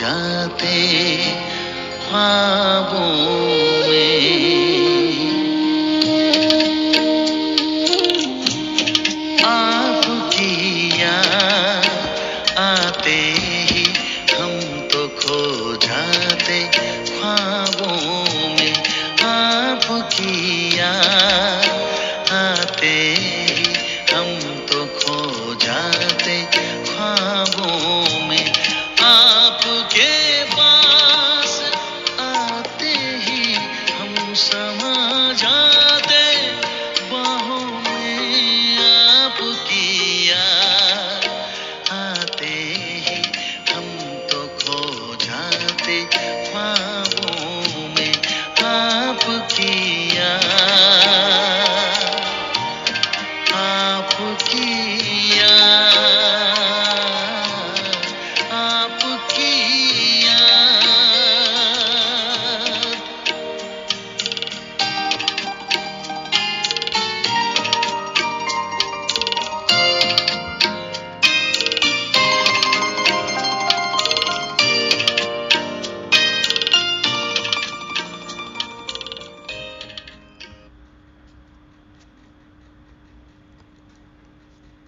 जाते ख्वाबों में। आपकी याद आते ही हम तो खो जाते ख्वाबों में। आपकी याद आते ही हम तो खो जाते ख्वाबों में। आपके पास आते ही हम समा जाते बाहों में। आपकी याद आते ही हम तो खो जाते ख्वाबों में। आपकी याद, आपकी याद, आपकी याद।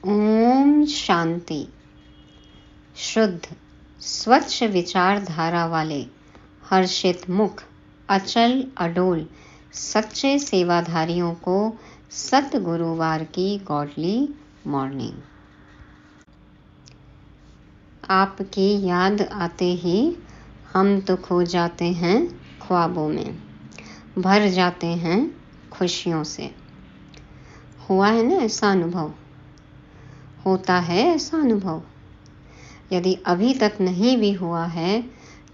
ओम शांति। शुद्ध स्वच्छ विचारधारा वाले हर्षित मुख, अचल अडोल सच्चे सेवाधारियों को सत गुरुवार की गॉडली मॉर्निंग। आपकी याद आते ही हम तो खो जाते हैं ख्वाबों में, भर जाते हैं खुशियों से। हुआ है ना ऐसा अनुभव? होता है ऐसा अनुभव? यदि अभी तक नहीं भी हुआ है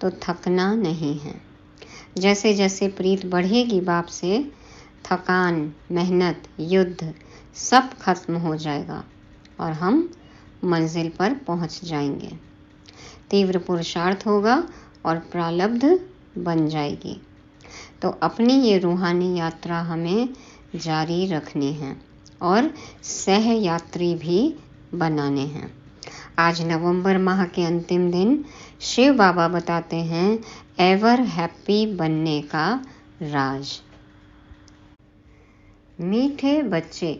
तो थकना नहीं है। जैसे जैसे प्रीत बढ़ेगी बाप से, थकान, मेहनत, युद्ध सब खत्म हो जाएगा और हम मंजिल पर पहुंच जाएंगे। तीव्र पुरुषार्थ होगा और प्रारब्ध बन जाएगी। तो अपनी ये रूहानी यात्रा हमें जारी रखनी है और सह यात्री भी बनाने हैं। आज नवंबर माह के अंतिम दिन शिव बाबा बताते हैं एवर हैप्पी बनने का राज। मीठे बच्चे,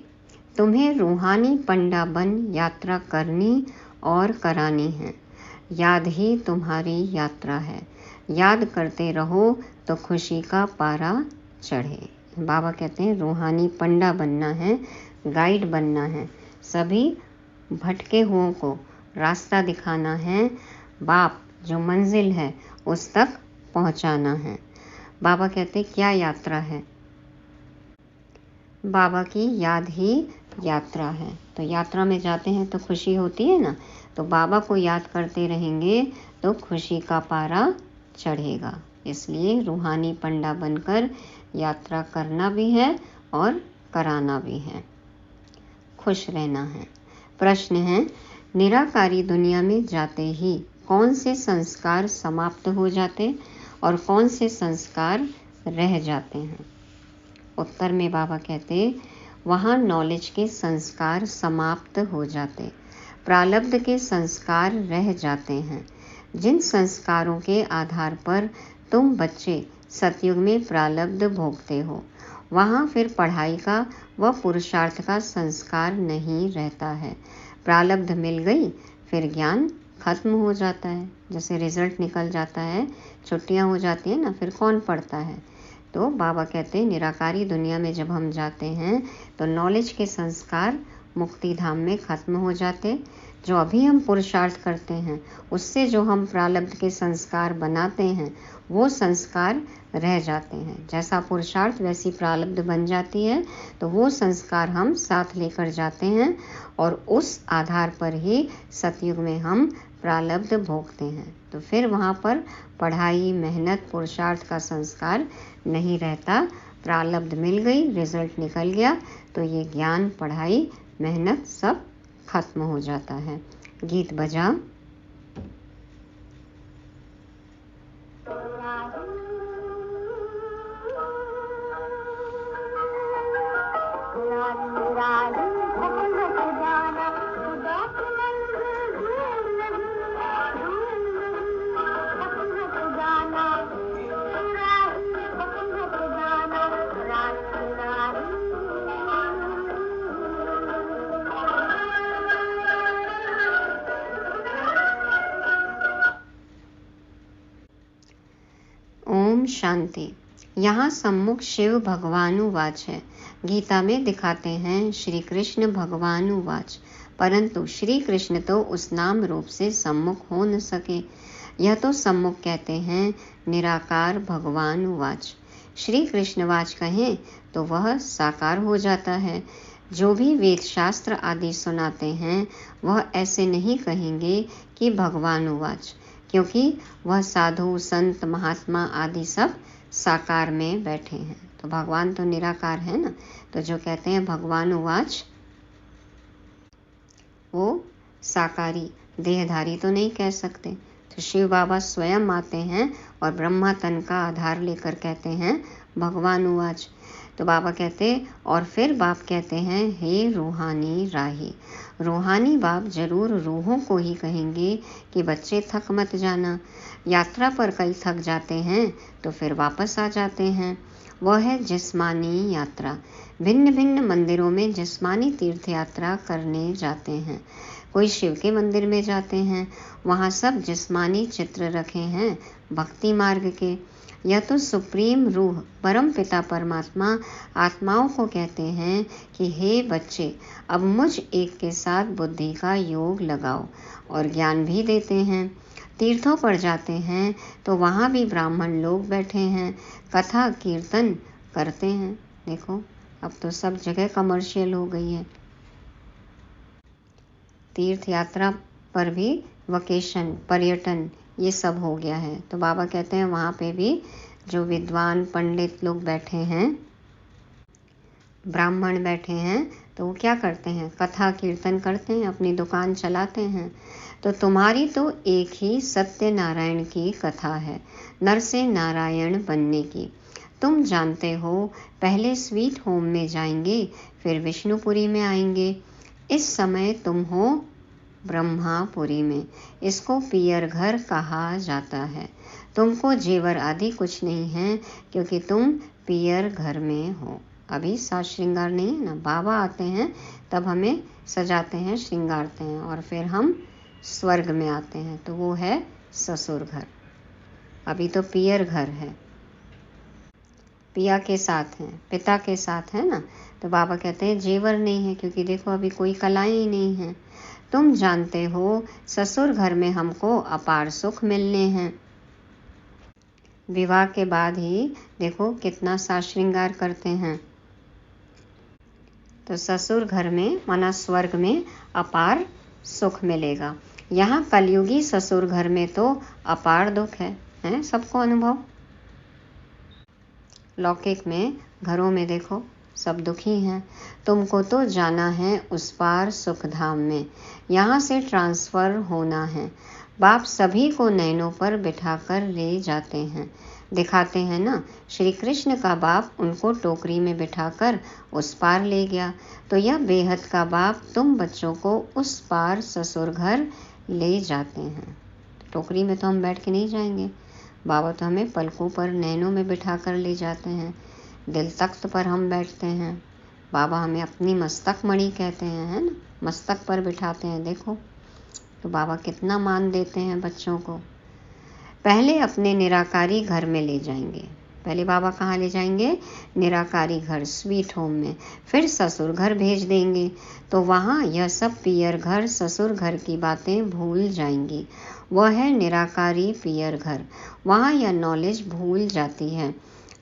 तुम्हें रूहानी पंडा बन यात्रा करनी और करानी है। याद ही तुम्हारी यात्रा है। याद करते रहो तो खुशी का पारा चढ़े। बाबा कहते हैं रूहानी पंडा बनना है, गाइड बनना है, सभी भटके हुओं को रास्ता दिखाना है। बाप जो मंजिल है उस तक पहुंचाना है। बाबा कहते क्या यात्रा है? बाबा की याद ही यात्रा है। तो यात्रा में जाते हैं तो खुशी होती है ना, तो बाबा को याद करते रहेंगे तो खुशी का पारा चढ़ेगा। इसलिए रूहानी पंडा बनकर यात्रा करना भी है और कराना भी है। खुश रहना है। प्रश्न है, निराकारी दुनिया में जाते ही कौन से संस्कार समाप्त हो जाते और कौन से संस्कार रह जाते हैं? उत्तर में बाबा कहते वहाँ नॉलेज के संस्कार समाप्त हो जाते, प्रारब्ध के संस्कार रह जाते हैं। जिन संस्कारों के आधार पर तुम बच्चे सतयुग में प्रारब्ध भोगते हो, वहाँ फिर पढ़ाई का व पुरुषार्थ का संस्कार नहीं रहता है। प्रारब्ध मिल गई, फिर ज्ञान खत्म हो जाता है। जैसे रिजल्ट निकल जाता है, छुट्टियाँ हो जाती हैं ना, फिर कौन पढ़ता है? तो बाबा कहते हैं निराकारी दुनिया में जब हम जाते हैं तो नॉलेज के संस्कार मुक्ति धाम में खत्म हो जाते। जो अभी हम पुरुषार्थ करते हैं उससे जो हम प्रारब्ध के संस्कार बनाते हैं वो संस्कार रह जाते हैं। जैसा पुरुषार्थ वैसी प्रारब्ध बन जाती है, तो वो संस्कार हम साथ लेकर जाते हैं और उस आधार पर ही सतयुग में हम प्रारब्ध भोगते हैं। तो फिर वहाँ पर पढ़ाई, मेहनत, पुरुषार्थ का संस्कार नहीं रहता। प्रारब्ध मिल गई, रिजल्ट निकल गया, तो ये ज्ञान, पढ़ाई, मेहनत सब खत्म हो जाता है। गीत बजा। ओम शांति। यहाँ सम्मुख शिव भगवानुवाच है। गीता में दिखाते हैं श्री कृष्ण भगवानुवाच, परंतु श्री कृष्ण तो उस नाम रूप से सम्मुख हो न सके। यह तो सम्मुख कहते हैं निराकार भगवानुवाच। श्री कृष्णवाच कहें तो वह साकार हो जाता है। जो भी वेद शास्त्र आदि सुनाते हैं वह ऐसे नहीं कहेंगे कि भगवानुवाच, क्योंकि वह साधु संत महात्मा आदि सब साकार में बैठे हैं। तो भगवान तो निराकार है ना, तो जो कहते हैं भगवानुवाच वो साकारी देहधारी तो नहीं कह सकते। तो शिव बाबा स्वयं आते हैं और ब्रह्मा तन का आधार लेकर कहते हैं भगवानुवाच। तो बाबा कहते और फिर बाप कहते हैं हे रूहानी राही। रूहानी बाप जरूर रूहों को ही कहेंगे कि बच्चे थक मत जाना। यात्रा पर कई थक जाते हैं तो फिर वापस आ जाते हैं। वह है जिस्मानी यात्रा। भिन्न भिन्न मंदिरों में जिस्मानी तीर्थ यात्रा करने जाते हैं। कोई शिव के मंदिर में जाते हैं, वहाँ सब जिस्मानी चित्र रखे हैं भक्ति मार्ग के। यह तो सुप्रीम रूह परम पिता परमात्मा आत्माओं को कहते हैं कि हे बच्चे, अब मुझ एक के साथ बुद्धि का योग लगाओ, और ज्ञान भी देते हैं। तीर्थों पर जाते हैं तो वहाँ भी ब्राह्मण लोग बैठे हैं, कथा कीर्तन करते हैं। देखो अब तो सब जगह कमर्शियल हो गई है। तीर्थ यात्रा पर भी वकेशन पर्यटन ये सब हो गया है। तो बाबा कहते हैं वहाँ पे भी जो विद्वान पंडित लोग बैठे हैं, ब्राह्मण बैठे हैं, तो वो क्या करते हैं, कथा कीर्तन करते हैं, अपनी दुकान चलाते हैं। तो तुम्हारी तो एक ही सत्यनारायण की कथा है, नर से नारायण बनने की। तुम जानते हो पहले स्वीट होम में जाएंगे, फिर विष्णुपुरी में आएंगे। इस समय तुम हो ब्रह्मापुरी में। इसको पियर घर कहा जाता है। तुमको जेवर आदि कुछ नहीं है, क्योंकि तुम पियर घर में हो। अभी साज श्रृंगार नहीं है ना। बाबा आते हैं तब हमें सजाते हैं, श्रृंगारते हैं, और फिर हम स्वर्ग में आते हैं, तो वो है ससुर घर। अभी तो पियर घर है, पिया के साथ हैं, पिता के साथ है ना। तो बाबा कहते हैं जेवर नहीं है, क्योंकि देखो अभी कोई कलाएं ही नहीं है। तुम जानते हो ससुर घर में हमको अपार सुख मिलने हैं। विवाह के बाद ही देखो कितना साज श्रृंगार करते हैं। तो ससुर घर में माना स्वर्ग में अपार सुख मिलेगा। यहाँ कलयुगी ससुर घर में तो अपार दुख है सबको अनुभव। लौकिक में घरों में देखो सब दुखी हैं। तुमको तो जाना है उस पार सुख धाम में, यहाँ से ट्रांसफर होना है। बाप सभी को नैनों पर बिठाकर ले जाते हैं, दिखाते हैं ना। श्री कृष्ण का बाप उनको टोकरी में बिठाकर उस पार ले गया, तो यह बेहद का बाप तुम बच्चों को उस पार ससुर घर ले जाते हैं। टोकरी में तो हम बैठ के नहीं जाएंगे, बाबा तो हमें पलकों पर नैनों में बिठाकर ले जाते हैं। दिल तख्त पर हम बैठते हैं, बाबा हमें अपनी मस्तक मणि कहते हैं, है ना, मस्तक पर बिठाते हैं। देखो तो बाबा कितना मान देते हैं बच्चों को। पहले अपने निराकारी घर में ले जाएंगे। पहले बाबा कहाँ ले जाएंगे, निराकारी घर स्वीट होम में, फिर ससुर घर भेज देंगे। तो वहाँ यह सब पियर घर ससुर घर की बातें भूल जाएंगी। वह है निराकारी पियर घर। वहाँ यह नॉलेज भूल जाती है।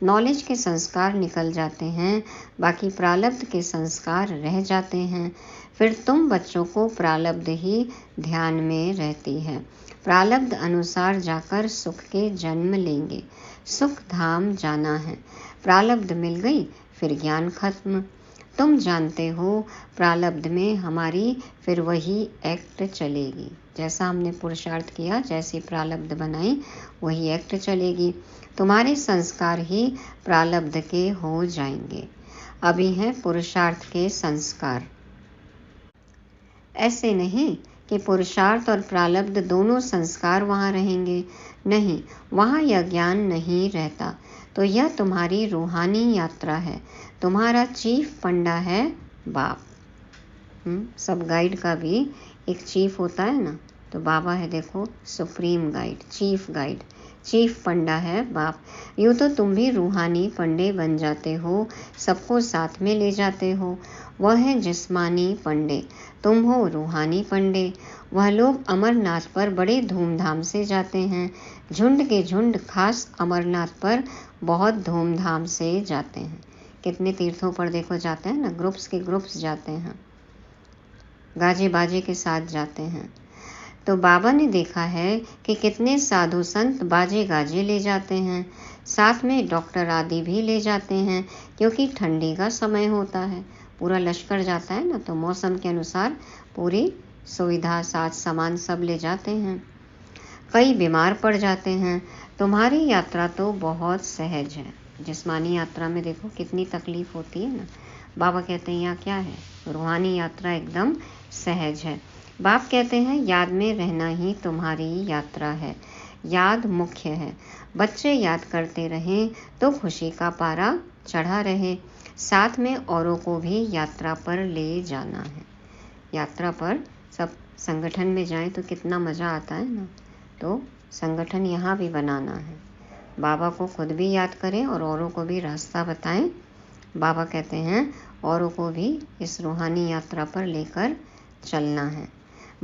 नॉलेज के संस्कार निकल जाते हैं, बाकी प्रारब्ध के संस्कार रह जाते हैं। फिर तुम बच्चों को प्रारब्ध ही ध्यान में रहती है। प्रारब्ध अनुसार जाकर सुख के जन्म लेंगे। सुख धाम जाना है। प्रारब्ध मिल गई फिर ज्ञान खत्म। तुम जानते हो प्रारब्ध में हमारी फिर वही एक्ट चलेगी। जैसा हमने पुरुषार्थ किया, जैसी प्रारब्ध बनाई, वही एक्ट चलेगी। तुम्हारे संस्कार ही प्रारब्ध के हो जाएंगे। अभी हैं पुरुषार्थ के संस्कार। ऐसे नहीं कि पुरुषार्थ और प्रारब्ध दोनों संस्कार वहाँ रहेंगे, नहीं, वहाँ यह ज्ञान नहीं रहता। तो यह तुम्हारी रूहानी यात्रा है। तुम्हारा चीफ पंडा है बाप। सब गाइड का भी एक चीफ होता है ना, तो बाबा है देखो supreme guide, chief guide. Chief पंडा है बाप। यूँ तो तुम भी रूहानी पंडे बन जाते हो, सबको साथ में ले जाते हो। वह है जिस्मानी पंडे, तुम हो रूहानी पंडे। वह लोग अमरनाथ पर बड़े धूमधाम से जाते हैं, झुंड के झुंड खास अमरनाथ पर बहुत धूमधाम से जाते हैं। कितने तीर्थों पर देखो जाते हैं ना, ग्रुप्स के ग्रुप्स जाते हैं, गाजे बाजे के साथ जाते हैं। तो बाबा ने देखा है कि कितने साधु संत बाजे गाजे ले जाते हैं, साथ में डॉक्टर आदि भी ले जाते हैं, क्योंकि ठंडी का समय होता है। पूरा लश्कर जाता है ना, तो मौसम के अनुसार पूरी सुविधा साथ सामान सब ले जाते हैं। कई बीमार पड़ जाते हैं। तुम्हारी यात्रा तो बहुत सहज है। जिस्मानी यात्रा में देखो कितनी तकलीफ होती है ना। बाबा कहते हैं यहाँ क्या है, रूहानी यात्रा एकदम सहज है। बाप कहते हैं याद में रहना ही तुम्हारी यात्रा है, याद मुख्य है। बच्चे याद करते रहें तो खुशी का पारा चढ़ा रहे। साथ में औरों को भी यात्रा पर ले जाना है। यात्रा पर सब संगठन में जाएं तो कितना मज़ा आता है ना। तो संगठन यहाँ भी बनाना है। बाबा को खुद भी याद करें और औरों को भी रास्ता बताएं। बाबा कहते हैं औरों को भी इस रूहानी यात्रा पर लेकर चलना है।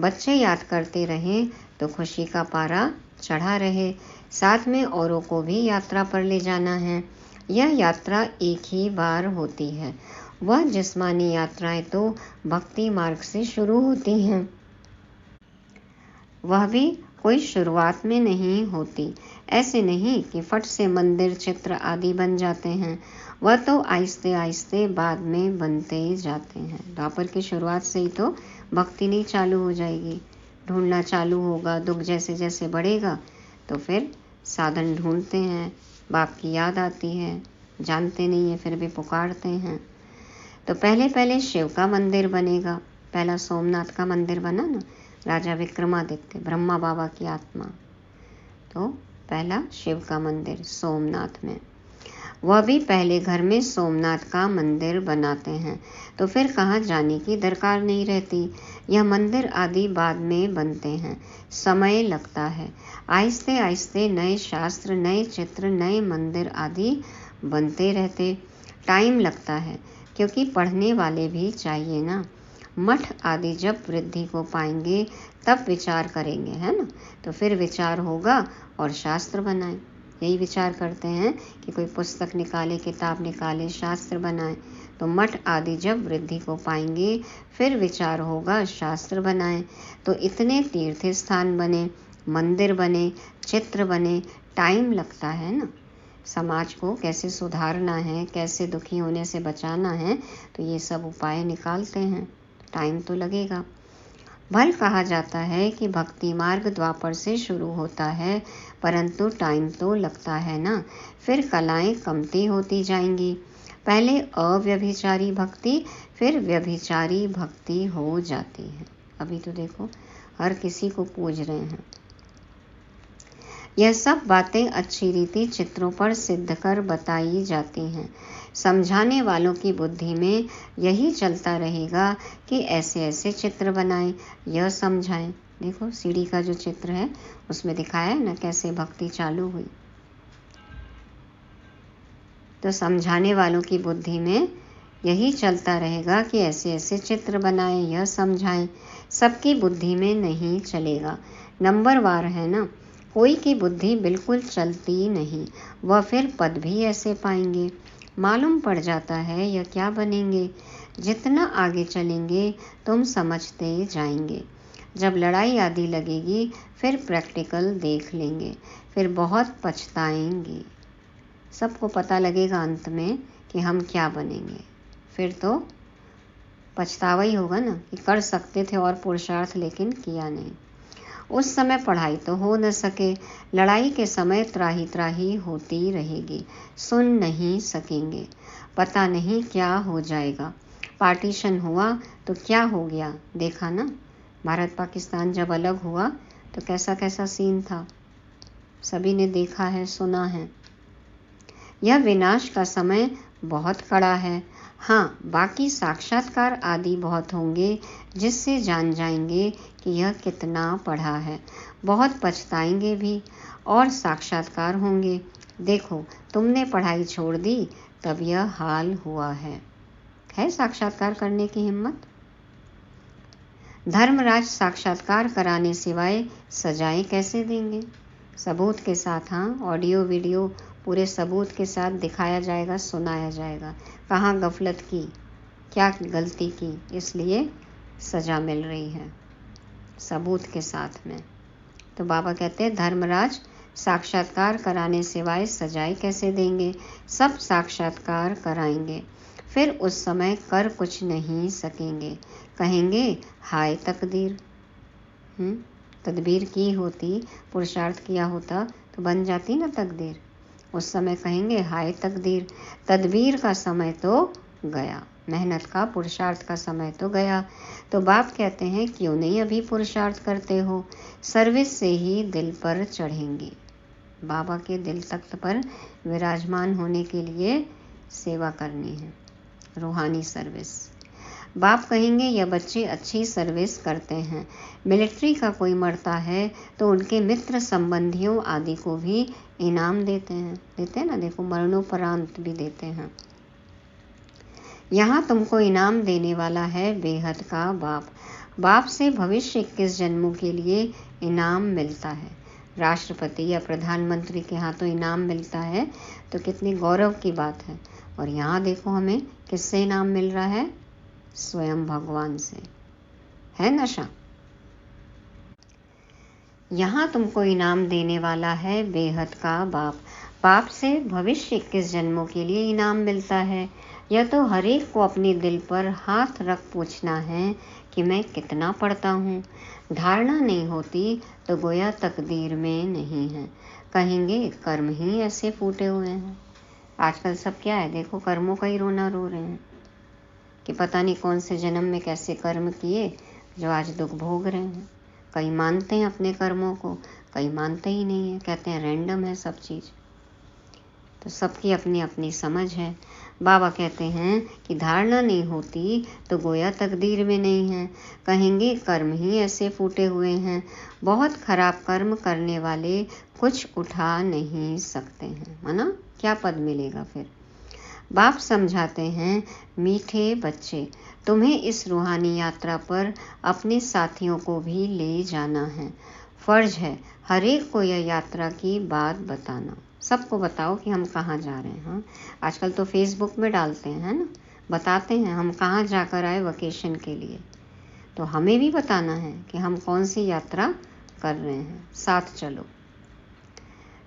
बच्चे याद करते रहें तो खुशी का पारा चढ़ा रहे। साथ में औरों को भी यात्रा पर ले जाना है। यह यात्रा एक ही बार होती है। वह जिस्मानी यात्राएं तो भक्ति मार्ग से शुरू होती हैं, वह भी कोई शुरुआत में नहीं होती। ऐसे नहीं कि फट से मंदिर चित्र आदि बन जाते हैं, वह तो आहिस्ते आहिस्ते बाद में बनते जाते हैं। द्वापर की शुरुआत से ही तो भक्ति नहीं चालू हो जाएगी, ढूंढना चालू होगा। दुख जैसे जैसे बढ़ेगा तो फिर साधन ढूंढते हैं, बाप की याद आती है, जानते नहीं है फिर भी पुकारते हैं। तो पहले पहले शिव का मंदिर बनेगा। पहला सोमनाथ का मंदिर बना ना, राजा विक्रमादित्य, ब्रह्मा बाबा की आत्मा। तो पहला शिव का मंदिर सोमनाथ में, वह भी पहले घर में सोमनाथ का मंदिर बनाते हैं, तो फिर कहाँ जाने की दरकार नहीं रहती। यह मंदिर आदि बाद में बनते हैं, समय लगता है। आहिस्ते आहिस्ते नए शास्त्र, नए चित्र, नए मंदिर आदि बनते रहते। टाइम लगता है, क्योंकि पढ़ने वाले भी चाहिए ना। मठ आदि जब वृद्धि को पाएंगे तब विचार करेंगे, है ना। तो फिर विचार होगा और शास्त्र बनाएं। यही विचार करते हैं कि कोई पुस्तक निकाले, किताब निकाले, शास्त्र बनाए। तो मठ आदि जब वृद्धि को पाएंगे फिर विचार होगा, शास्त्र बनाएं। तो इतने तीर्थ स्थान बने, मंदिर बने, चित्र बने, टाइम लगता है ना। समाज को कैसे सुधारना है, कैसे दुखी होने से बचाना है, तो ये सब उपाय निकालते हैं, टाइम तो लगेगा। भल कहा जाता है कि भक्ति मार्ग द्वापर से शुरू होता है, परंतु टाइम तो लगता है ना। फिर कलाएं कमती होती जाएंगी। पहले अव्यभिचारी भक्ति, फिर व्यभिचारी भक्ति हो जाती है। अभी तो देखो हर किसी को पूज रहे हैं। यह सब बातें अच्छी रीति चित्रों पर सिद्ध कर बताई जाती हैं। समझाने वालों की बुद्धि में यही चलता रहेगा कि ऐसे ऐसे चित्र बनाएं, यह समझाएं। देखो सीढ़ी का जो चित्र है उसमें दिखाया है ना कैसे भक्ति चालू हुई। तो समझाने वालों की बुद्धि में यही चलता रहेगा कि ऐसे ऐसे चित्र बनाएं, यह समझाएं। सबकी बुद्धि में नहीं चलेगा, नंबरवार है ना। कोई की बुद्धि बिल्कुल चलती नहीं, वह फिर पद भी ऐसे पाएंगे। मालूम पड़ जाता है यह क्या बनेंगे। जितना आगे चलेंगे तुम समझते जाएंगे। जब लड़ाई आदि लगेगी फिर प्रैक्टिकल देख लेंगे, फिर बहुत पछताएंगे। सबको पता लगेगा अंत में कि हम क्या बनेंगे। फिर तो पछतावा ही होगा ना कि कर सकते थे और पुरुषार्थ लेकिन किया नहीं। उस समय पढ़ाई तो हो न सके, लड़ाई के समय त्राही त्राही होती रहेगी, सुन नहीं सकेंगे। पता नहीं क्या हो जाएगा। पार्टीशन हुआ तो क्या हो गया, देखा ना। भारत पाकिस्तान जब अलग हुआ तो कैसा कैसा सीन था, सभी ने देखा है, सुना है। यह विनाश का समय बहुत कड़ा है। हाँ, बाकी साक्षात्कार आदि बहुत होंगे जिससे जान जाएंगे कि यह कितना पढ़ा है। बहुत पछताएंगे भी और साक्षात्कार होंगे, देखो तुमने पढ़ाई छोड़ दी तब यह हाल हुआ है साक्षात्कार करने की हिम्मत। धर्मराज साक्षात्कार कराने सिवाय सजाएं कैसे देंगे? सबूत के साथ, हाँ, ऑडियो वीडियो पूरे सबूत के साथ दिखाया जाएगा, सुनाया जाएगा, कहाँ गफलत की, क्या गलती की, इसलिए सजा मिल रही है सबूत के साथ में। तो बाबा कहते हैं धर्मराज साक्षात्कार कराने सिवाय सजाएं कैसे देंगे? सब साक्षात्कार कराएंगे, फिर उस समय कर कुछ नहीं सकेंगे, कहेंगे हाय तकदीर। तदबीर की होती, पुरुषार्थ किया होता तो बन जाती ना तकदीर। उस समय कहेंगे हाय तकदीर, तदबीर का समय तो गया, मेहनत का, पुरुषार्थ का समय तो गया। तो बाप कहते हैं क्यों नहीं अभी पुरुषार्थ करते हो? सर्विस से ही दिल पर चढ़ेंगे। बाबा के दिल तख्त पर विराजमान होने के लिए सेवा करनी है, रूहानी सर्विस। बाप कहेंगे यह बच्चे अच्छी सर्विस करते हैं, मिलिट्री का कोई मरता है तो उनके मित्र संबंधियों आदि को भी इनाम देते हैं ना, देखो मरणोपरांत भी देते हैं। यहाँ तुमको इनाम देने वाला है बेहद का बाप। बाप से भविष्य 21 जन्मों के लिए इनाम मिलता है। राष्ट्रपति या प्रधानमंत्री के हाथों इनाम मिलता है तो कितनी गौरव की बात है। और यहाँ देखो हमें किससे इनाम मिल रहा है? स्वयं भगवान से, है नशा। यहाँ तुमको इनाम देने वाला है बेहद का बाप। बाप से भविष्य 21 जन्मों के लिए इनाम मिलता है। यह तो हर एक को अपने दिल पर हाथ रख पूछना है कि मैं कितना पढ़ता हूँ। धारणा नहीं होती तो गोया तकदीर में नहीं है, कहेंगे कर्म ही ऐसे फूटे हुए हैं। आजकल सब क्या है, देखो कर्मों का ही रोना रो रहे हैं कि पता नहीं कौन से जन्म में कैसे कर्म किए जो आज दुख भोग रहे हैं। कई मानते हैं अपने कर्मों को, कई मानते ही नहीं है, कहते हैं रैंडम है सब चीज़। तो सबकी अपनी अपनी समझ है। बाबा कहते हैं कि धारणा नहीं होती तो गोया तकदीर में नहीं है, कहेंगे कर्म ही ऐसे फूटे हुए हैं। बहुत खराब कर्म करने वाले कुछ उठा नहीं सकते हैं, माना क्या पद मिलेगा फिर। बाप समझाते हैं मीठे बच्चे, तुम्हें इस रूहानी यात्रा पर अपने साथियों को भी ले जाना है। फर्ज है हर एक को यह यात्रा की बात बताना। सबको बताओ कि हम कहाँ जा रहे हैं। हाँ, आजकल तो फेसबुक में डालते हैं, है ना, बताते हैं हम कहाँ जाकर आए वकेशन के लिए। तो हमें भी बताना है कि हम कौन सी यात्रा कर रहे हैं, साथ चलो।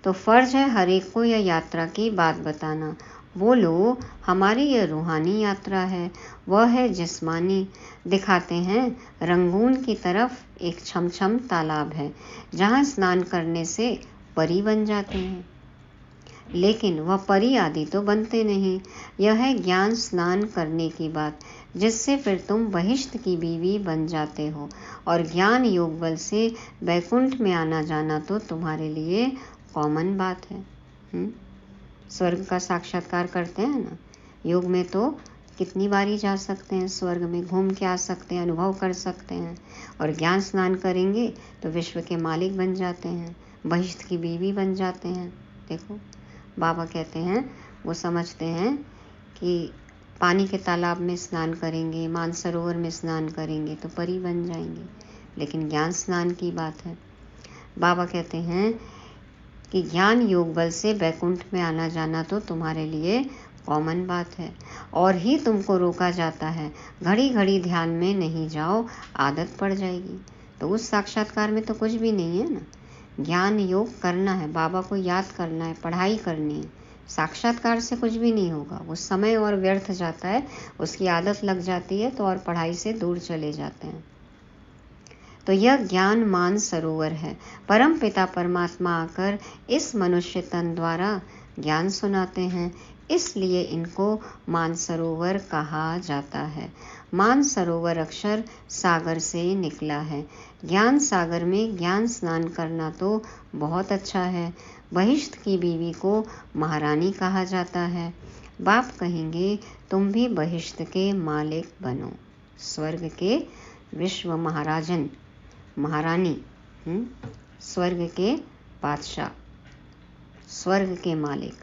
तो फर्ज है हर एक को यह यात्रा की बात बताना। बोलो हमारी यह रूहानी यात्रा है, वह है जिस्मानी। दिखाते हैं रंगून की तरफ एक छमछम तालाब है जहाँ स्नान करने से परी बन जाते हैं, लेकिन वह परी आदि तो बनते नहीं। यह है ज्ञान स्नान करने की बात, जिससे फिर तुम बहिष्ठ की बीवी बन जाते हो और ज्ञान योग बल से बैकुंठ में आना जाना तो तुम्हारे लिए कॉमन बात है। स्वर्ग का साक्षात्कार करते हैं ना, योग में तो कितनी बारी जा सकते हैं, स्वर्ग में घूम के आ सकते हैं, अनुभव कर सकते हैं। और ज्ञान स्नान करेंगे तो विश्व के मालिक बन जाते हैं, बहिष्ठ की बीवी बन जाते हैं। देखो बाबा कहते हैं वो समझते हैं कि पानी के तालाब में स्नान करेंगे, मानसरोवर में स्नान करेंगे तो परी बन जाएंगे, लेकिन ज्ञान स्नान की बात है। बाबा कहते हैं कि ज्ञान योग बल से बैकुंठ में आना जाना तो तुम्हारे लिए कॉमन बात है और ही तुमको रोका जाता है। घड़ी घड़ी ध्यान में नहीं जाओ, आदत पड़ जाएगी। तो उस साक्षात्कार में तो कुछ भी नहीं है ना, ज्ञान योग करना है, बाबा को याद करना है, पढ़ाई करनी है। साक्षात्कार से कुछ भी नहीं होगा, वो समय और व्यर्थ जाता है, उसकी आदत लग जाती है तो और पढ़ाई से दूर चले जाते हैं। तो यह ज्ञान मान सरोवर है। परम पिता परमात्मा आकर इस मनुष्य तन द्वारा ज्ञान सुनाते हैं, इसलिए इनको मानसरोवर कहा जाता है। मानसरोवर अक्षर सागर से निकला है। ज्ञान सागर में ज्ञान स्नान करना तो बहुत अच्छा है। बहिष्ठ की बीवी को महारानी कहा जाता है। बाप कहेंगे तुम भी बहिश्त के मालिक बनो, स्वर्ग के विश्व महाराजन महारानी, स्वर्ग के बादशाह, स्वर्ग के मालिक,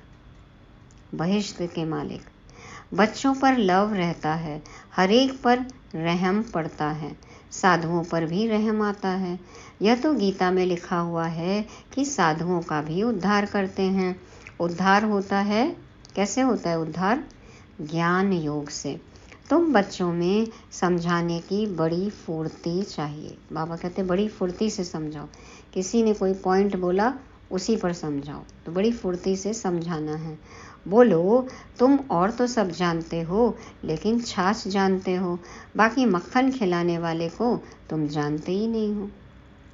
बहिश्त के मालिक। बच्चों पर लव रहता है, हर एक पर रहम पड़ता है, साधुओं पर भी रहम आता है। यह तो गीता में लिखा हुआ है कि साधुओं का भी उद्धार करते हैं। उद्धार होता है, कैसे होता है उद्धार? ज्ञान योग से। तुम बच्चों में समझाने की बड़ी फुर्ती चाहिए। बाबा कहते बड़ी फुर्ती से समझाओ। किसी ने कोई पॉइंट बोला उसी पर समझाओ, तो बड़ी फुर्ती से समझाना है। बोलो तुम और तो सब जानते हो, लेकिन छाछ जानते हो, बाकी मक्खन खिलाने वाले को तुम जानते ही नहीं हो,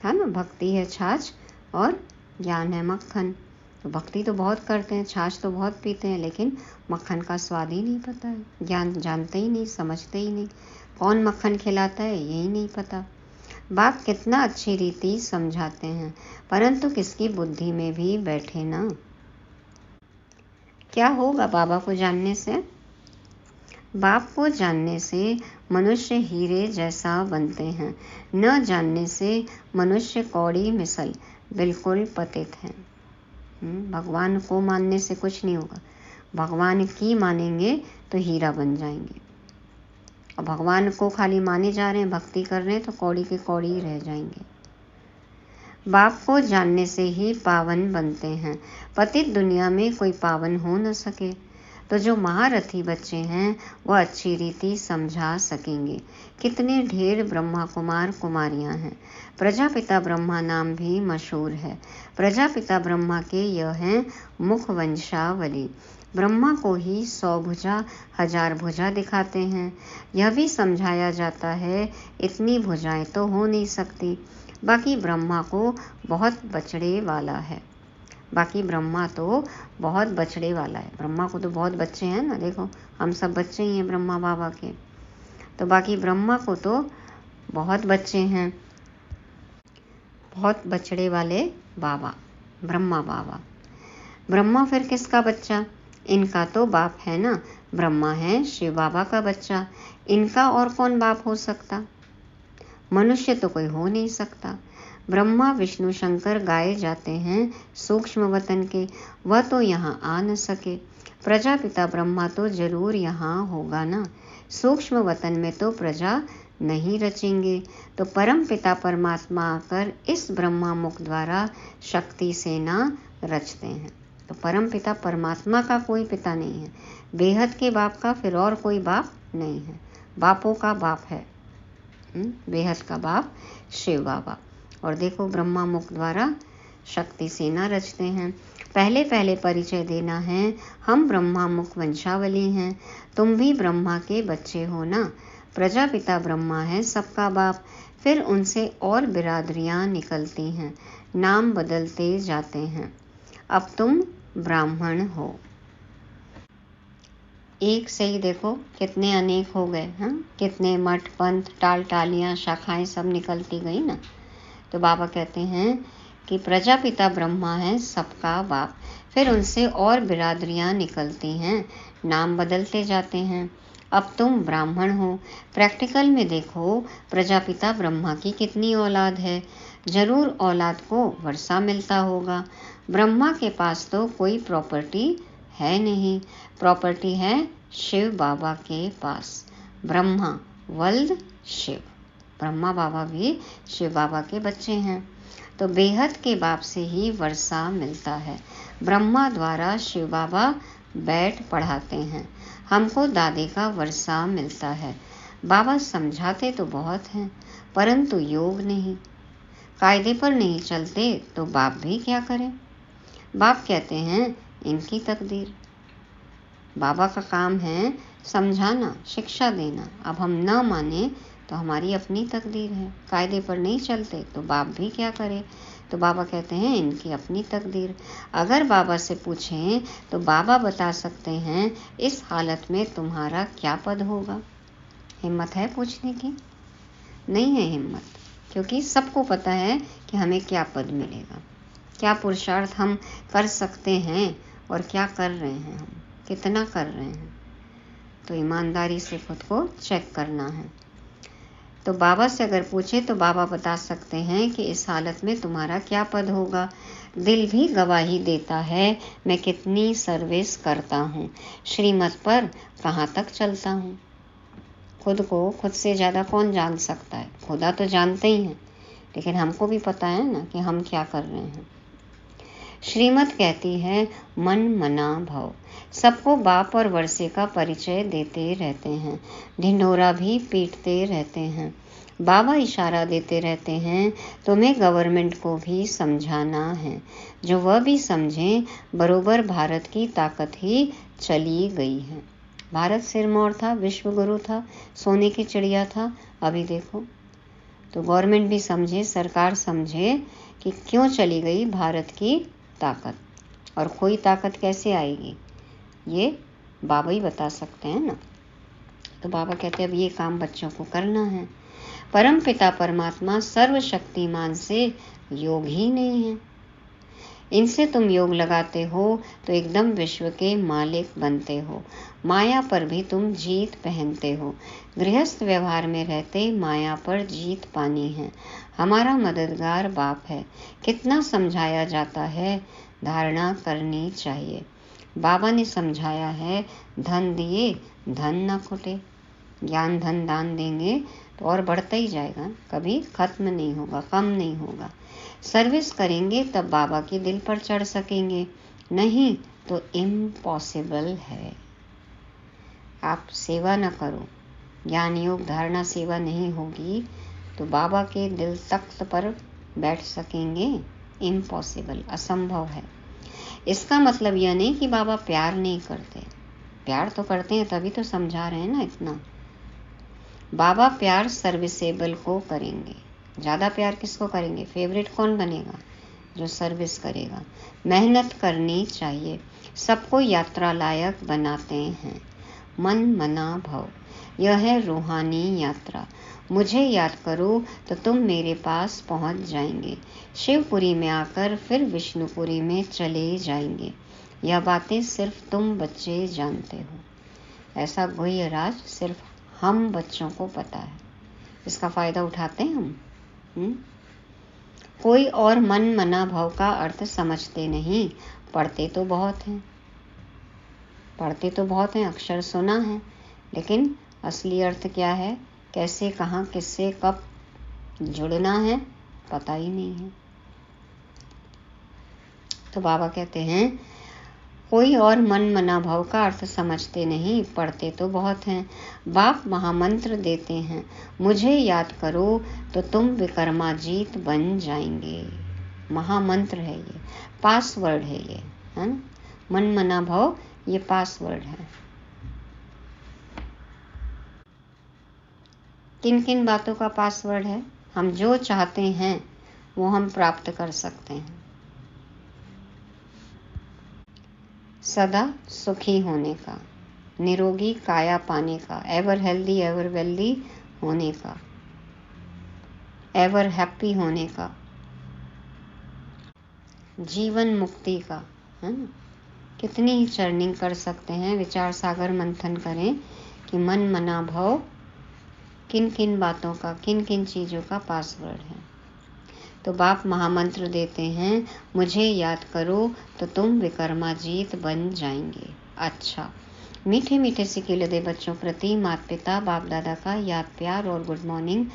है ना। भक्ति है छाछ और ज्ञान है मक्खन। तो भक्ति तो बहुत करते हैं, छाछ तो बहुत पीते हैं, लेकिन मक्खन का स्वाद ही नहीं पता है, ज्ञान जानते ही नहीं, समझते ही नहीं। कौन मक्खन खिलाता है यही नहीं पता। बाप कितना अच्छी रीति समझाते हैं, परंतु किसकी बुद्धि में भी बैठे ना। क्या होगा बाबा को जानने से? बाप को जानने से मनुष्य हीरे जैसा बनते हैं, न जानने से मनुष्य कौड़ी मिसल बिल्कुल पतित हैं। भगवान को मानने से कुछ नहीं होगा, भगवान की मानेंगे तो हीरा बन जाएंगे। और भगवान को खाली माने जा रहे हैं, भक्ति कर रहे हैं, तो कौड़ी के कौड़ी ही रह जाएंगे। बाप को जानने से ही पावन बनते हैं, पतित दुनिया में कोई पावन हो न सके। तो जो महारथी बच्चे हैं वह अच्छी रीति समझा सकेंगे। कितने ढेर ब्रह्मा कुमार कुमारियां हैं। प्रजापिता ब्रह्मा नाम भी मशहूर है। प्रजापिता ब्रह्मा के यह हैं मुख वंशावली। ब्रह्मा को ही 100 भुजा 1000 भुजा दिखाते हैं। यह भी समझाया जाता है इतनी भुजाएं तो हो नहीं सकती। बाकी ब्रह्मा को बहुत बछड़े वाला है, बाकी ब्रह्मा तो बहुत बछड़े वाला है। ब्रह्मा को तो बहुत बच्चे हैं ना, देखो हम सब बच्चे ही हैं ब्रह्मा बाबा के। तो बाकी ब्रह्मा को तो बहुत बच्चे हैं, बहुत बछड़े वाले बाबा, ब्रह्मा बाबा। ब्रह्मा फिर किसका बच्चा? इनका तो बाप है ना, ब्रह्मा है शिव बाबा का बच्चा। इनका और कौन बाप हो सकता? मनुष्य तो कोई हो नहीं सकता। ब्रह्मा विष्णु शंकर गाए जाते हैं सूक्ष्म वतन के, वह तो यहाँ आ न सके। प्रजापिता ब्रह्मा तो जरूर यहाँ होगा ना, सूक्ष्म वतन में तो प्रजा नहीं रचेंगे। तो परम पिता परमात्मा आकर इस ब्रह्मा मुख द्वारा शक्ति सेना रचते हैं। तो परम पिता परमात्मा का कोई पिता नहीं है, बेहद के बाप का फिर और कोई बाप नहीं है। बापों का बाप है बेहद का बाप शिव बाबा। और देखो ब्रह्मा मुख द्वारा शक्ति सेना रचते हैं। पहले पहले परिचय देना है, हम ब्रह्मा मुख वंशावली हैं, तुम भी ब्रह्मा के बच्चे हो ना। प्रजापिता ब्रह्मा है सबका बाप, फिर उनसे और बिरादरियां निकलती हैं, नाम बदलते जाते हैं। अब तुम ब्राह्मण हो। एक से ही देखो कितने अनेक हो गए हैं, कितने मठ पंथ टाल टालियाँ शाखाएं सब निकलती गई ना। तो बाबा कहते हैं कि प्रजापिता ब्रह्मा है सबका बाप, फिर उनसे और बिरादरियां निकलती हैं, नाम बदलते जाते हैं। अब तुम ब्राह्मण हो। प्रैक्टिकल में देखो प्रजापिता ब्रह्मा की कितनी औलाद है, जरूर औलाद को वर्षा मिलता होगा। ब्रह्मा के पास तो कोई प्रॉपर्टी है नहीं, प्रॉपर्टी है शिव बाबा के पास। ब्रह्मा वल्द शिव, ब्रह्मा बाबा भी शिव बाबा के बच्चे हैं। तो बेहद के बाप से ही वर्षा मिलता है। ब्रह्मा द्वारा शिव बाबा बैठ पढ़ाते हैं, हमको दादे का वर्षा मिलता है। बाबा समझाते तो बहुत हैं, परंतु योग नहीं, कायदे पर नहीं चलते, तो बाप भी क्या करें। बाप कहते हैं इनकी तकदीर। बाबा का काम है समझाना, शिक्षा देना। अब हम न माने तो हमारी अपनी तकदीर है, कायदे पर नहीं चलते तो बाप भी क्या करे। तो बाबा कहते हैं इनकी अपनी तकदीर। अगर बाबा से पूछें तो बाबा बता सकते हैं इस हालत में तुम्हारा क्या पद होगा। हिम्मत है पूछने की? नहीं है हिम्मत, क्योंकि सबको पता है कि हमें क्या पद मिलेगा, क्या पुरुषार्थ हम कर सकते हैं और क्या कर रहे हैं हम, कितना कर रहे हैं? तो ईमानदारी से खुद को चेक करना है। तो बाबा से अगर पूछे तो बाबा बता सकते हैं कि इस हालत में तुम्हारा क्या पद होगा। दिल भी गवाही देता है, मैं कितनी सर्विस करता हूँ, श्रीमत पर कहाँ तक चलता हूँ। खुद को खुद से ज़्यादा कौन जान सकता है? खुदा तो जानते ही हैं, लेकिन हमको भी पता है ना कि हम क्या कर रहे हैं। श्रीमत कहती है मन मना भव। सबको बाप और वर्षे का परिचय देते रहते हैं, ढिंढोरा भी पीटते रहते हैं। बाबा इशारा देते रहते हैं तुम्हें गवर्नमेंट को भी समझाना है, जो वह भी समझें बरोबर भारत की ताकत ही चली गई है। भारत सिरमौर था, विश्व गुरु था, सोने की चिड़िया था। अभी देखो तो गवर्नमेंट भी समझे, सरकार समझे कि क्यों चली गई भारत की ताकत, और कोई ताकत कैसे आएगी ये बाबा ही बता सकते हैं ना। तो बाबा कहते हैं अब ये काम बच्चों को करना है। परम पिता परमात्मा सर्वशक्तिमान से योग ही नहीं है। इनसे तुम योग लगाते हो तो एकदम विश्व के मालिक बनते हो। माया पर भी तुम जीत पहनते हो। गृहस्थ व्यवहार में रहते माया पर जीत पानी है। हमारा मददगार बाप है। कितना समझाया जाता है, धारणा करनी चाहिए। बाबा ने समझाया है धन दिए धन न खुटे। ज्ञान धन दान देंगे तो और बढ़ता ही जाएगा, कभी खत्म नहीं होगा, कम नहीं होगा। सर्विस करेंगे तब बाबा के दिल पर चढ़ सकेंगे, नहीं तो इम्पॉसिबल है। आप सेवा न करो, ज्ञान योग धारणा सेवा नहीं होगी तो बाबा के दिल तख्त पर बैठ सकेंगे? इम्पॉसिबल, असंभव है। इसका मतलब यह नहीं कि बाबा प्यार नहीं करते, प्यार तो करते हैं, तभी तो समझा रहे हैं ना इतना। बाबा प्यार सर्विसेबल को करेंगे। ज़्यादा प्यार किसको करेंगे? फेवरेट कौन बनेगा? जो सर्विस करेगा। मेहनत करनी चाहिए, सबको यात्रा लायक बनाते हैं। मन मना भव, यह है रूहानी यात्रा। मुझे याद करो तो तुम मेरे पास पहुंच जाएंगे। शिवपुरी में आकर फिर विष्णुपुरी में चले जाएंगे। यह बातें सिर्फ तुम बच्चे जानते हो। ऐसा गुह्य राज सिर्फ हम बच्चों को पता है। इसका फ़ायदा उठाते हैं हम। कोई और मन मना भाव का अर्थ समझते नहीं। पढ़ते तो बहुत हैं, पढ़ते तो बहुत हैं, अक्षर सुना है, लेकिन असली अर्थ क्या है, कैसे, कहाँ, किससे, कब जुड़ना है, पता ही नहीं है। तो बाबा कहते हैं कोई और मन मना भाव का अर्थ समझते नहीं, पढ़ते तो बहुत हैं। बाप महामंत्र देते हैं, मुझे याद करो तो तुम विक्रमाजीत बन जाएंगे। महामंत्र है ये, पासवर्ड है ये, है ना। मन मना भाव ये पासवर्ड है। किन किन बातों का पासवर्ड है? हम जो चाहते हैं वो हम प्राप्त कर सकते हैं। सदा सुखी होने का, निरोगी काया पाने का, एवर हेल्दी एवर वेल्दी होने का, एवर हैप्पी होने का, जीवन मुक्ति का, है ना। कितनी ही चर्निंग कर सकते हैं। विचार सागर मंथन करें कि मन मना भव किन किन बातों का, किन किन चीज़ों का पासवर्ड है। तो बाप महामंत्र देते हैं, मुझे याद करो तो तुम विक्रमाजीत बन जाएंगे। अच्छा, मीठे मीठे सिक्के दे बच्चों प्रति माता पिता बाप दादा का याद प्यार और गुड मॉर्निंग।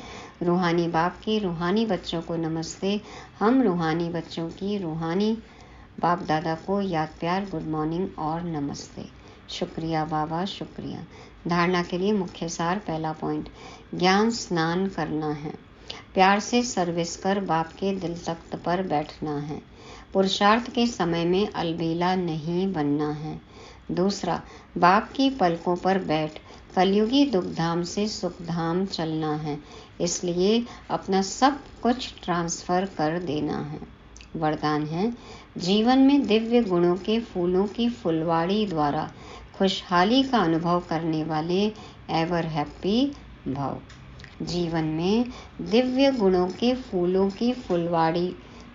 रूहानी बाप की रूहानी बच्चों को नमस्ते। हम रूहानी बच्चों की रूहानी बाप दादा को याद प्यार, गुड मॉर्निंग और नमस्ते। शुक्रिया बाबा, शुक्रिया। धारणा के लिए मुख्य सार, पहला पॉइंट, ज्ञान स्नान करना है। प्यार से सर्विस कर बाप के दिल तख्त पर बैठना है। पुरुषार्थ के समय में अलबेला नहीं बनना है। दूसरा, बाप की पलकों पर बैठ कलयुगी दुखधाम से सुखधाम चलना है, इसलिए अपना सब कुछ ट्रांसफर कर देना है। वरदान है, जीवन में दिव्य गुणों के फूलों की फुलवाड़ी द्वारा खुशहाली का अनुभव करने वाले एवर हैप्पी भव। जीवन में दिव्य गुणों के फूलों की फुलवाड़ी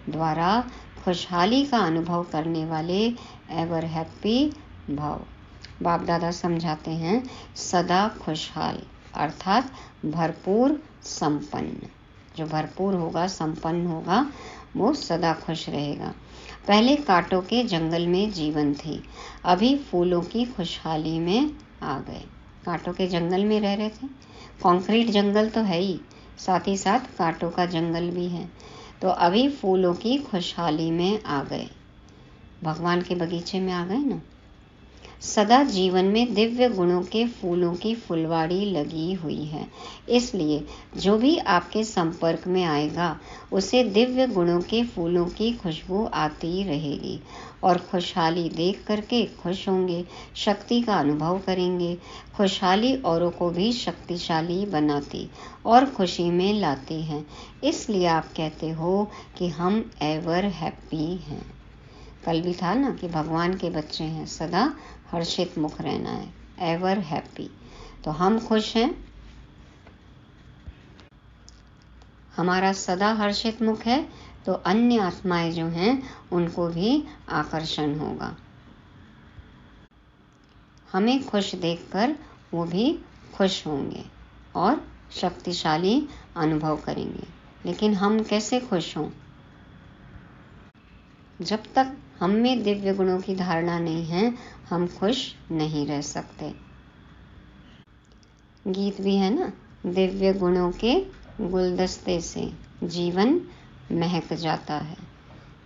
द्वारा खुशहाली का अनुभव करने वाले एवर हैप्पी भव। बाप दादा समझाते हैं सदा खुशहाल अर्थात भरपूर संपन्न। जो भरपूर होगा, संपन्न होगा, वो सदा खुश रहेगा। पहले कांटों के जंगल में जीवन थी, अभी फूलों की खुशहाली में आ गए। कांटों के जंगल में रह रहे थे, कंक्रीट जंगल तो है ही, साथ ही साथ कांटों का जंगल भी है, तो अभी फूलों की खुशहाली में आ गए, भगवान के बगीचे में आ गए ना। सदा जीवन में दिव्य गुणों के फूलों की फुलवाड़ी लगी हुई है, इसलिए जो भी आपके संपर्क में आएगा उसे दिव्य गुणों के फूलों की खुशबू आती रहेगी और खुशहाली देख करके खुश होंगे, शक्ति का अनुभव करेंगे। खुशहाली औरों को भी शक्तिशाली बनाती और खुशी में लाती है, इसलिए आप कहते हो कि हम एवर हैप्पी हैं। कल भी था ना कि भगवान के बच्चे हैं, सदा हर्षित मुख रहना है, एवर हैप्पी। तो हम खुश हैं, हमारा सदा हर्षित मुख है, तो अन्य आत्माएं जो हैं उनको भी आकर्षण होगा। हमें खुश देखकर वो भी खुश होंगे और शक्तिशाली अनुभव करेंगे। लेकिन हम कैसे खुश हों? जब तक हम में दिव्य गुणों की धारणा नहीं है, हम खुश नहीं रह सकते। गीत भी है ना, दिव्य गुणों के गुलदस्ते से जीवन महक जाता है।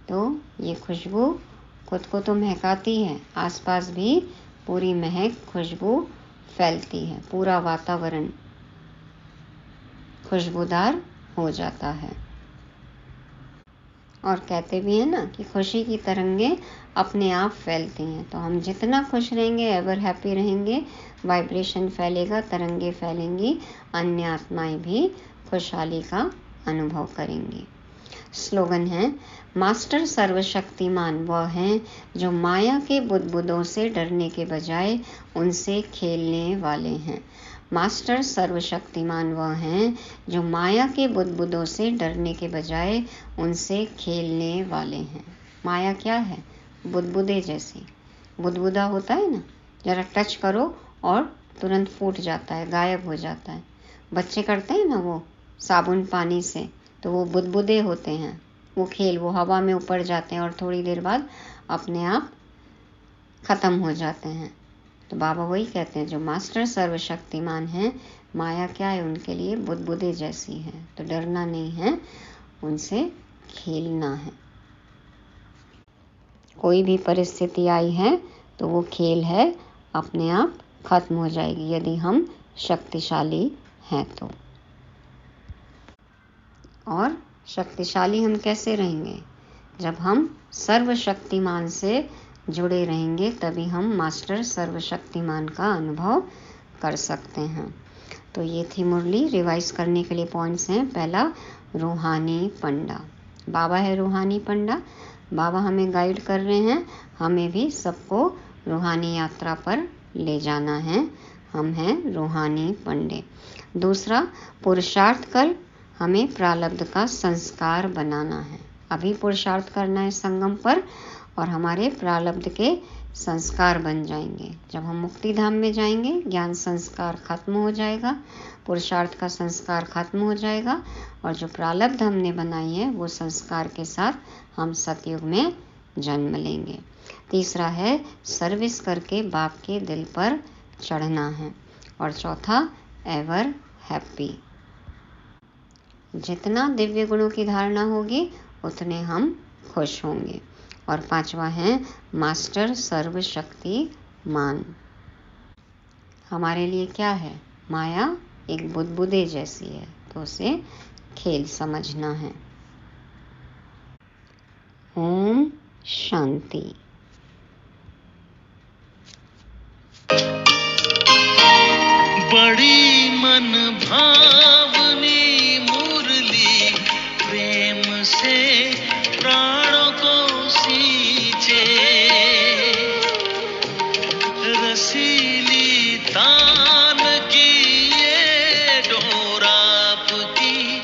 तो ये खुशबू खुद को तो महकाती है, आसपास भी पूरी महक खुशबू फैलती है, पूरा वातावरण खुशबूदार हो जाता है। और कहते भी हैं ना कि खुशी की तरंगे अपने आप फैलती हैं। तो हम जितना खुश रहेंगे, एवर हैप्पी रहेंगे, वाइब्रेशन फैलेगा, तरंगे फैलेंगी, अन्य आत्माएं भी खुशहाली का अनुभव करेंगी। स्लोगन है, मास्टर सर्वशक्तिमान वह हैं जो माया के बुदबुदों से डरने के बजाय उनसे खेलने वाले हैं। मास्टर सर्वशक्तिमान वह हैं जो माया के बुदबुदों से डरने के बजाय उनसे खेलने वाले हैं। माया क्या है? बुदबुदे जैसी। बुदबुदा होता है ना, जरा टच करो और तुरंत फूट जाता है, गायब हो जाता है। बच्चे करते हैं ना वो साबुन पानी से, तो वो बुदबुदे होते हैं, वो हवा में ऊपर जाते हैं और थोड़ी देर बाद अपने आप खत्म हो जाते हैं। तो बाबा वही कहते हैं, जो मास्टर सर्वशक्तिमान हैं, माया क्या है उनके लिए? बुदबुदे जैसी है। तो डरना नहीं है, उनसे खेलना है। कोई भी परिस्थिति आई है तो वो खेल है, अपने आप खत्म हो जाएगी यदि हम शक्तिशाली हैं तो। और शक्तिशाली हम कैसे रहेंगे? जब हम सर्वशक्तिमान से जुड़े रहेंगे, तभी हम मास्टर सर्वशक्तिमान का अनुभव कर सकते हैं। तो ये थी मुरली। रिवाइज करने के लिए पॉइंट्स हैं। पहला, रूहानी पंडा। बाबा है रूहानी पंडा, बाबा हमें गाइड कर रहे हैं, हमें भी सबको रूहानी यात्रा पर ले जाना है, हम हैं रूहानी पंडे। दूसरा, पुरुषार्थ कर हमें प्रारब्ध का संस्कार बनाना है। अभी पुरुषार्थ करना है संगम पर और हमारे प्रारब्ध के संस्कार बन जाएंगे। जब हम मुक्ति धाम में जाएंगे, ज्ञान संस्कार खत्म हो जाएगा, पुरुषार्थ का संस्कार खत्म हो जाएगा और जो प्रारब्ध हमने बनाई है वो संस्कार के साथ हम सतयुग में जन्म लेंगे। तीसरा है, सर्विस करके बाप के दिल पर चढ़ना है। और चौथा, एवर हैप्पी। जितना दिव्य गुणों की धारणा होगी उतने हम खुश होंगे। और पांचवा है, मास्टर सर्वशक्तिमान। हमारे लिए क्या है? माया एक बुदबुदे जैसी है, तो उसे खेल समझना है। ओम शांति। बड़ी मन भावनी मुरली प्रेम से प्राणों को सींचे, रसीली तान की ये डोर आपकी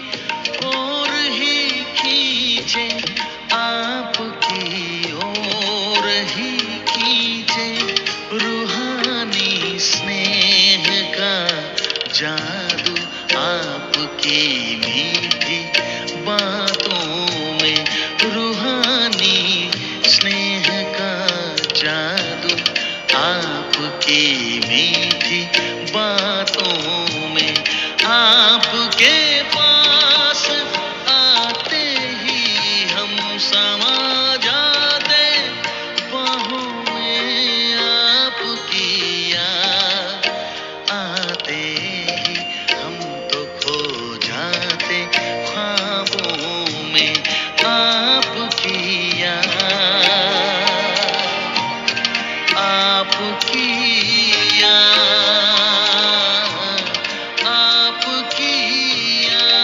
ओर ही खींचे, आपकी ओर ही खींचे। रूहानी जादू आपकी मीठी बातों में, रूहानी स्नेह का जादू आपकी मीठी बातों में। आपके पास आते ही हम समा जाते, बाहों में आपकी याद आते ही हम तो खो जाते, ख्वाबों में आपकी याद, आपकी याद, आपकी याद।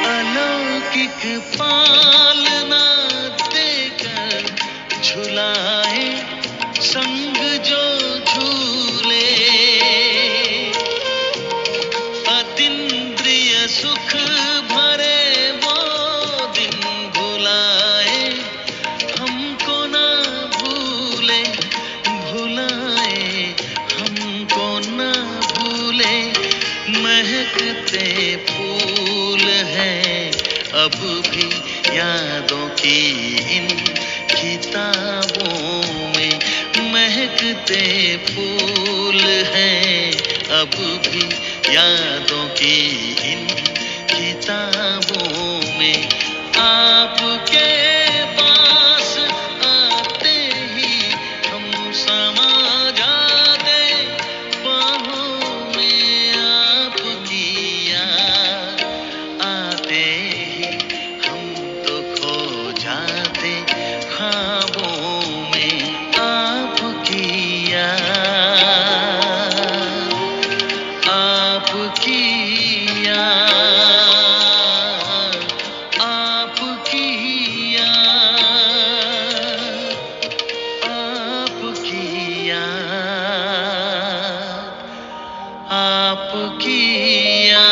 अलौकिक पालना देकर झुलाए, संग जो झूले, अतीन्द्रिय सुख भरे वो दिन भुलाए, हमको ना भूले, भुलाए हमको ना भूले। महकते फूल हैं अब भी यादों की इन किताबों में, महकते फूल हैं अब भी यादों की इन किताबों में। आपके पास आते ही हम समा जाते, बाहों में आपकी याद आते ही हम तो खो जाते, ख्वाबों में आपकी याद, आपकी याद, आपकी याद, आपकी याद, आपकी याद।